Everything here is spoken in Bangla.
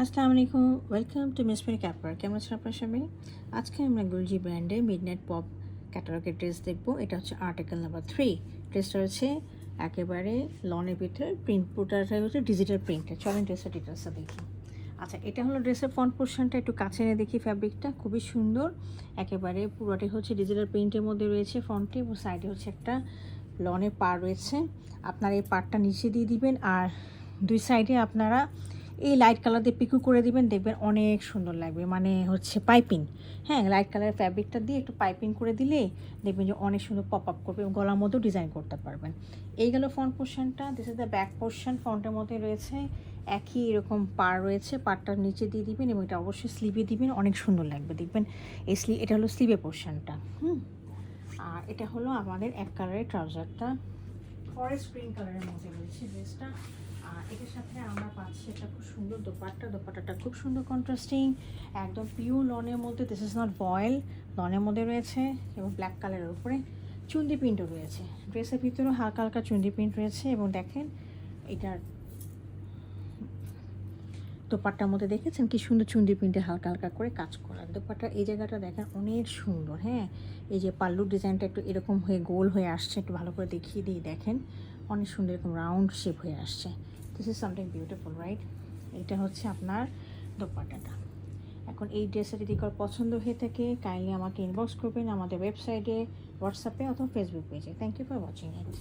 আসসালামু আলাইকুম, ওয়েলকাম টু মিসফির ক্যাপার। কেমন আছেন আপনার সবাই? আজকে আমরা গুলজি ব্র্যান্ডে মিডনাইট পপ ক্যাটালগের ড্রেস দেখবো। এটা হচ্ছে আর্টিকেল নাম্বার 3। ড্রেসটা হচ্ছে একেবারে লনের ভিতরে প্রিন্ট, পুটাটা হচ্ছে ডিজিটাল প্রিন্টের। চলেন ড্রেসের ডিটেলসটা দেখি। আচ্ছা, এটা হলো ড্রেসের ফ্রন্ট পোর্শনটা, একটু কাছে এনে দেখি। ফ্যাব্রিকটা খুবই সুন্দর, একেবারে পুরোটাই হচ্ছে ডিজিটাল প্রিন্টের মধ্যে রয়েছে ফ্রন্টে, এবং সাইডে হচ্ছে একটা লনের পাড় রয়েছে। আপনারা এই পাড়টা নিচে দিয়ে দিবেন, আর দুই সাইডে আপনারা এই লাইট কালার দিয়ে পিকু করে দিবেন, দেখবেন অনেক সুন্দর লাগবে। মানে হচ্ছে পাইপিং, হ্যাঁ, লাইট কালারের ফ্যাব্রিকটা দিয়ে একটু পাইপিং করে দিলে দেখবেন যে অনেক সুন্দর পপ আপ করবে, এবং গলার মধ্যেও ডিজাইন করতে পারবেন। এই গেল ফ্রন্ট পোর্শনটা। This is the back portion. ফ্রন্টের মধ্যে রয়েছে একই এরকম পাড় রয়েছে, পাড়টার নিচে দিয়ে দিবেন, এবং এটা অবশ্যই স্লিভে দিবেন, অনেক সুন্দর লাগবে দেখবেন। এই এটা হলো স্লিভে পোর্শনটা। আর এটা হলো আমাদের এক কালারের ট্রাউজারটা, ফরেস্ট গ্রিন কালারের মধ্যে রয়েছে ড্রেসটা। আর এটার সাথে আমরা পাচ্ছি একটা খুব সুন্দর দোপাট্টাটা খুব সুন্দর কন্ট্রাস্টিং, একদম পিওর লনের মধ্যে। দিস ইজ নট বয়েল, লনের মধ্যে রয়েছে, এবং ব্ল্যাক কালারের উপরে চুন্দি প্রিন্টও রয়েছে। ড্রেসের ভিতরেও হালকা হালকা চুন্দি প্রিন্ট রয়েছে, এবং দেখেন এটার দোপাট্টার মধ্যে দেখেছেন কি সুন্দর চুন্দি প্রিন্টে হালকা হালকা করে কাজ করা। দোপাট্টার এই জায়গাটা দেখেন অনেক সুন্দর। হ্যাঁ, এই যে পাল্লুর ডিজাইনটা একটু এরকম হয়ে গোল হয়ে আসছে, একটু ভালো করে দেখিয়ে দিই, দেখেন অনেক সুন্দর এরকম রাউন্ড শেপ হয়ে আসছে। This is something beautiful, right? এটা হচ্ছে আপনার দোপাট্টাটা। এখন এই ড্রেসটা যদি কারো পছন্দ হয়ে থাকে, কাইন্ডলি আমাকে ইনবক্স করবেন আমাদের ওয়েবসাইটে, হোয়াটসঅ্যাপে অথবা ফেসবুক পেজে। Thank you for watching it.